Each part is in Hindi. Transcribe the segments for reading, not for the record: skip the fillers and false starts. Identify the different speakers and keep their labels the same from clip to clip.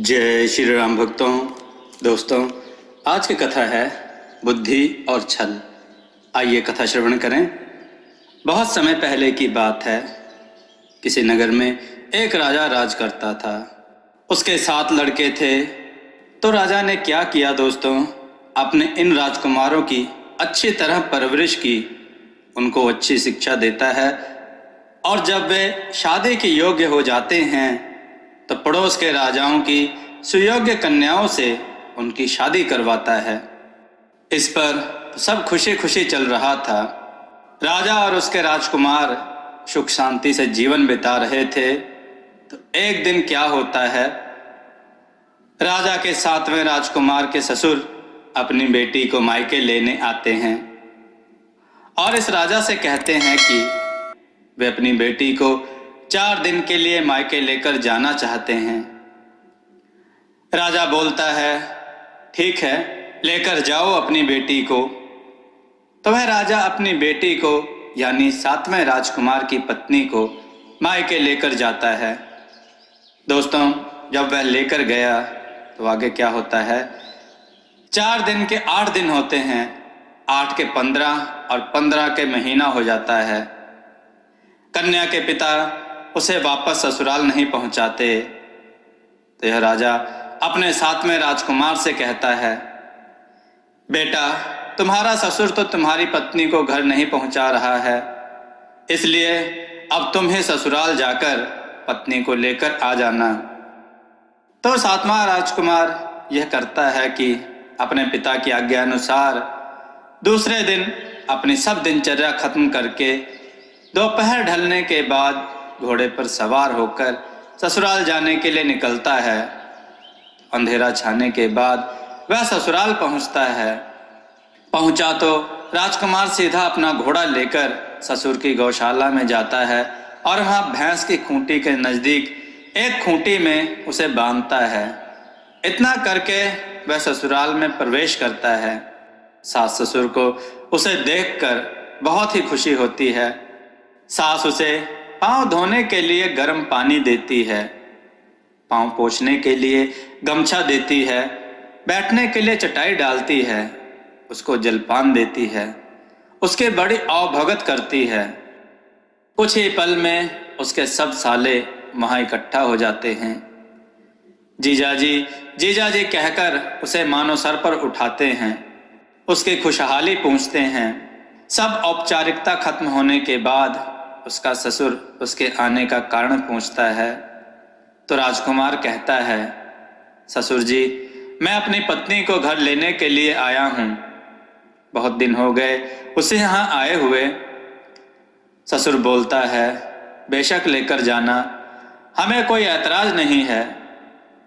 Speaker 1: जय श्री राम भक्तों। दोस्तों, आज की कथा है बुद्धि और छल। आइए कथा श्रवण करें। बहुत समय पहले की बात है। किसी नगर में एक राजा राज करता था। उसके 7 लड़के थे। तो राजा ने क्या किया दोस्तों, अपने इन राजकुमारों की अच्छी तरह परवरिश की, उनको अच्छी शिक्षा देता है और जब वे शादी के योग्य हो जाते हैं तो पड़ोस के राजाओं की सुयोग्य कन्याओं से उनकी शादी करवाता है। इस पर सब खुशी खुशी चल रहा था। राजा और उसके राजकुमार सुख शांति से जीवन बिता रहे थे। तो एक दिन क्या होता है, राजा के 7वें राजकुमार के ससुर अपनी बेटी को मायके लेने आते हैं और इस राजा से कहते हैं कि वे अपनी बेटी को 4 दिन के लिए मायके लेकर जाना चाहते हैं। राजा बोलता है, ठीक है, लेकर जाओ अपनी बेटी को। तो वह राजा अपनी बेटी को यानी 7वें राजकुमार की पत्नी को मायके लेकर जाता है। दोस्तों, जब वह लेकर गया तो आगे क्या होता है, 4 दिन के 8 दिन होते हैं, 8 के 15 और 15 के महीना हो जाता है। कन्या के पिता उसे वापस ससुराल नहीं पहुंचाते। तो यह राजा अपने 7वें राजकुमार से कहता है, बेटा, तुम्हारा ससुर तो तुम्हारी पत्नी को घर नहीं पहुंचा रहा है, इसलिए अब तुम ही ससुराल जाकर पत्नी को लेकर आ जाना। तो 7वां राजकुमार यह करता है कि अपने पिता की आज्ञा अनुसार दूसरे दिन अपनी सब दिनचर्या खत्म करके दोपहर ढलने के बाद घोड़े पर सवार होकर ससुराल जाने के लिए निकलता है। अंधेरा छाने के बाद वह ससुराल पहुंचता है। पहुंचा तो राजकुमार सीधा अपना घोड़ा लेकर ससुर की गौशाला में जाता है और वहां भैंस की खूंटी के नजदीक एक खूंटी में उसे बांधता है। इतना करके वह ससुराल में प्रवेश करता है। सास ससुर को उसे देखकर बहुत ही खुशी होती है। सास उसे पांव धोने के लिए गर्म पानी देती है, पांव पोंछने के लिए गमछा देती है, बैठने के लिए चटाई डालती है, उसको जलपान देती है, उसके बड़ी आवभगत करती है। कुछ ही पल में उसके सब साले वहां इकट्ठा हो जाते हैं। जीजाजी जीजाजी कहकर उसे मानो सर पर उठाते हैं, उसकी खुशहाली पूछते हैं। सब औपचारिकता खत्म होने के बाद उसका ससुर उसके आने का कारण पूछता है। तो राजकुमार कहता है, ससुर जी, मैं अपनी पत्नी को घर लेने के लिए आया हूं, बहुत दिन हो गए उसे यहाँ आए हुए। ससुर बोलता है, बेशक लेकर जाना, हमें कोई ऐतराज नहीं है।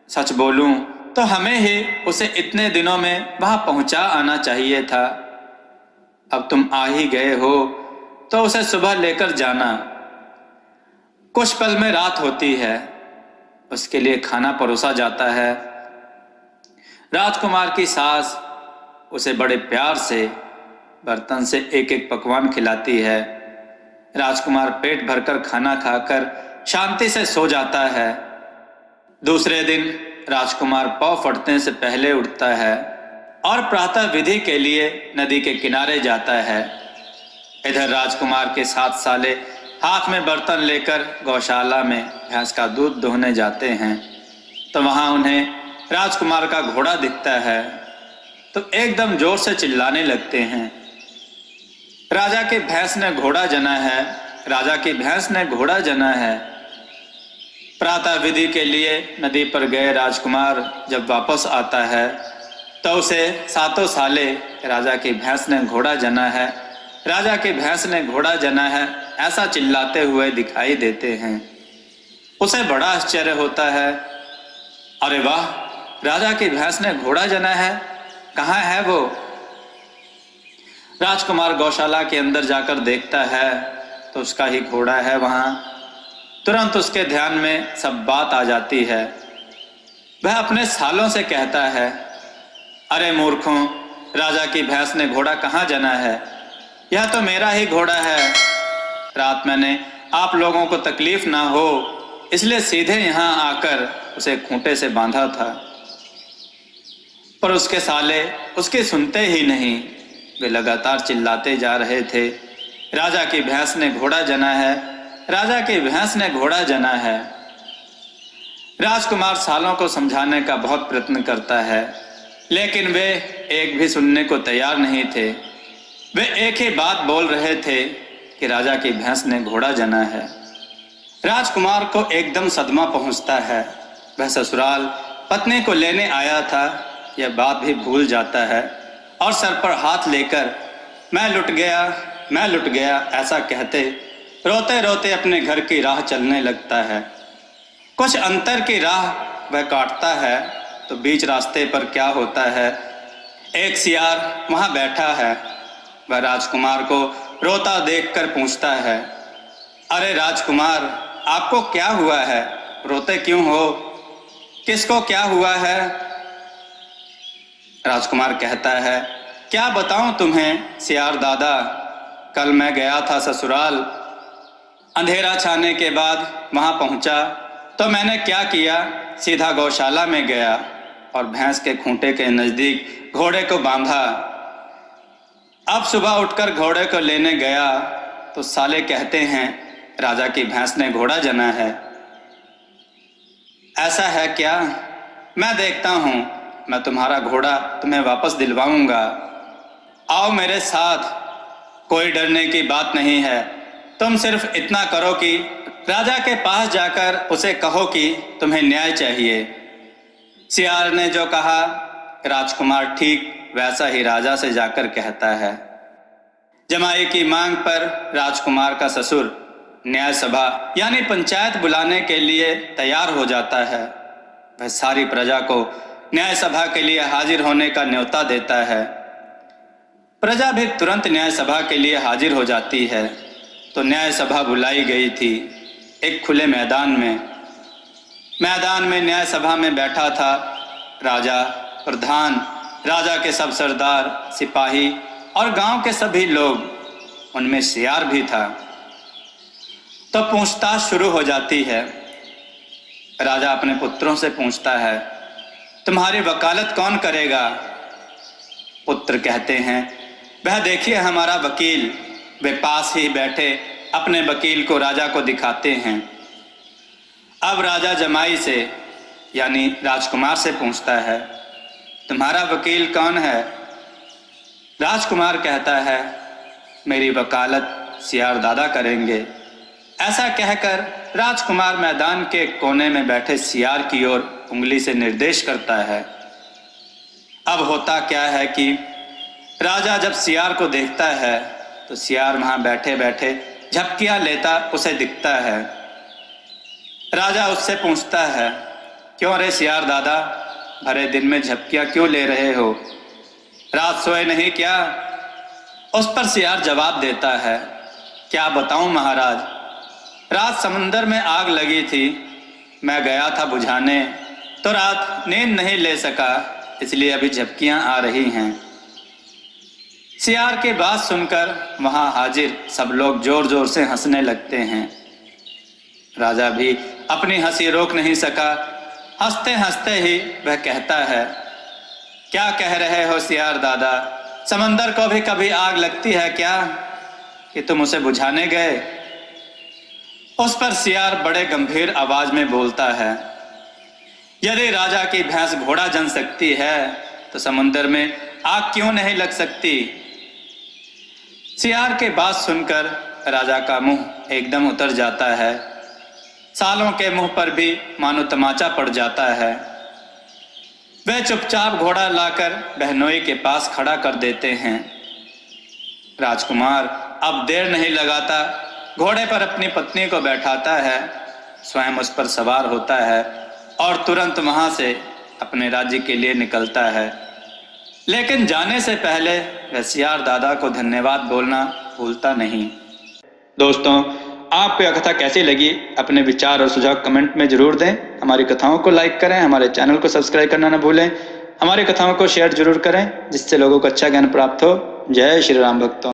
Speaker 1: सच बोलूं तो हमें ही उसे इतने दिनों में वहां पहुंचा आना चाहिए था। अब तुम आ ही गए हो तो उसे सुबह लेकर जाना। कुछ पल में रात होती है, उसके लिए खाना परोसा जाता है। राजकुमार की सास उसे बड़े प्यार से बर्तन से एक एक पकवान खिलाती है। राजकुमार पेट भरकर खाना खाकर शांति से सो जाता है। दूसरे दिन राजकुमार पाँव फटने से पहले उठता है और प्रातः विधि के लिए नदी के किनारे जाता है। इधर राजकुमार के 7 साले हाथ में बर्तन लेकर गौशाला में भैंस का दूध दोहने जाते हैं। तो वहां उन्हें राजकुमार का घोड़ा दिखता है तो एकदम जोर से चिल्लाने लगते हैं, राजा की भैंस ने घोड़ा जना है, राजा की भैंस ने घोड़ा जना है। प्रातः विधि के लिए नदी पर गए राजकुमार जब वापस आता है तो उसे 7 साले राजा की भैंस ने घोड़ा जना है, राजा की भैंस ने घोड़ा जना है ऐसा चिल्लाते हुए दिखाई देते हैं। उसे बड़ा आश्चर्य होता है, अरे वाह, राजा की भैंस ने घोड़ा जना है, कहाँ है वो? राजकुमार गौशाला के अंदर जाकर देखता है तो उसका ही घोड़ा है वहां। तुरंत उसके ध्यान में सब बात आ जाती है। वह अपने सालों से कहता है, अरे मूर्खों, राजा की भैंस ने घोड़ा कहाँ जना है? यह तो मेरा ही घोड़ा है। रात मैंने आप लोगों को तकलीफ ना हो इसलिए सीधे यहाँ आकर उसे खूंटे से बांधा था। पर उसके साले उसके सुनते ही नहीं। वे लगातार चिल्लाते जा रहे थे, राजा की भैंस ने घोड़ा जना है, राजा की भैंस ने घोड़ा जना है। राजकुमार सालों को समझाने का बहुत प्रयत्न करता है, लेकिन वे एक भी सुनने को तैयार नहीं थे। वे एक ही बात बोल रहे थे कि राजा की भैंस ने घोड़ा जना है। राजकुमार को एकदम सदमा पहुंचता है। वह ससुराल पत्नी को लेने आया था, यह बात भी भूल जाता है और सर पर हाथ लेकर मैं लुट गया ऐसा कहते रोते रोते अपने घर की राह चलने लगता है। कुछ अंतर की राह वह काटता है तो बीच रास्ते पर क्या होता है, एक सियार वहां बैठा है। वह राजकुमार को रोता देखकर पूछता है, अरे राजकुमार, आपको क्या हुआ है? रोते क्यों हो? किसको क्या हुआ है? राजकुमार कहता है, क्या बताऊं तुम्हें सियार दादा, कल मैं गया था ससुराल। अंधेरा छाने के बाद वहां पहुंचा तो मैंने क्या किया, सीधा गौशाला में गया और भैंस के खूंटे के नजदीक घोड़े को बांधा। अब सुबह उठकर घोड़े को लेने गया तो साले कहते हैं राजा की भैंस ने घोड़ा जना है। ऐसा है क्या? मैं देखता हूं, मैं तुम्हारा घोड़ा तुम्हें वापस दिलवाऊंगा। आओ मेरे साथ, कोई डरने की बात नहीं है। तुम सिर्फ इतना करो कि राजा के पास जाकर उसे कहो कि तुम्हें न्याय चाहिए। सियार ने जो कहा, राजकुमार ठीक वैसा ही राजा से जाकर कहता है। जमाई की मांग पर राजकुमार का ससुर न्याय सभा यानी पंचायत बुलाने के लिए तैयार हो जाता है। वह सारी प्रजा को न्याय सभा के लिए हाजिर होने का न्योता देता है। प्रजा भी तुरंत न्याय सभा के लिए हाजिर हो जाती है। तो न्याय सभा बुलाई गई थी एक खुले मैदान में। मैदान में न्याय सभा में बैठा था राजा, प्रधान, राजा के सब सरदार, सिपाही और गांव के सभी लोग, उनमें सियार भी था। तो पूछताछ शुरू हो जाती है। राजा अपने पुत्रों से पूछता है, तुम्हारी वकालत कौन करेगा? पुत्र कहते हैं, वह देखिए हमारा वकील। वे पास ही बैठे अपने वकील को राजा को दिखाते हैं। अब राजा जमाई से यानी राजकुमार से पूछता है, तुम्हारा वकील कौन है? राजकुमार कहता है, मेरी वकालत सियार दादा करेंगे। ऐसा कहकर राजकुमार मैदान के कोने में बैठे सियार की ओर उंगली से निर्देश करता है। अब होता क्या है कि राजा जब सियार को देखता है तो सियार वहां बैठे बैठे झपकियां लेता उसे दिखता है। राजा उससे पूछता है, क्यों रे सियार दादा, भरे दिन में झपकियां क्यों ले रहे हो? रात सोए नहीं क्या? उस पर सियार जवाब देता है, क्या बताऊं महाराज, रात समंदर में आग लगी थी, मैं गया था बुझाने, तो रात नींद नहीं ले सका, इसलिए अभी झपकियां आ रही हैं। सियार की बात सुनकर वहां हाजिर सब लोग जोर जोर से हंसने लगते हैं। राजा भी अपनी हंसी रोक नहीं सका। हंसते हंसते ही वह कहता है, क्या कह रहे हो सियार दादा, समंदर को भी कभी आग लगती है क्या कि तुम उसे बुझाने गए? उस पर सियार बड़े गंभीर आवाज में बोलता है, यदि राजा की भैंस घोड़ा जन सकती है तो समंदर में आग क्यों नहीं लग सकती? सियार के बात सुनकर राजा का मुंह एकदम उतर जाता है। सालों के मुंह पर भी मानो तमाचा पड़ जाता है। वे चुपचाप घोड़ा लाकर बहनोई के पास खड़ा कर देते हैं। राजकुमार अब देर नहीं लगाता, घोड़े पर अपनी पत्नी को बैठाता है, स्वयं उस पर सवार होता है और तुरंत वहां से अपने राज्य के लिए निकलता है। लेकिन जाने से पहले वह सियार दादा को धन्यवाद बोलना भूलता नहीं। दोस्तों, आपको यह कथा कैसी लगी अपने विचार और सुझाव कमेंट में जरूर दें। हमारी कथाओं को लाइक करें, हमारे चैनल को सब्सक्राइब करना न भूलें, हमारी कथाओं को शेयर जरूर करें जिससे लोगों को अच्छा ज्ञान प्राप्त हो। जय श्री राम भक्तों।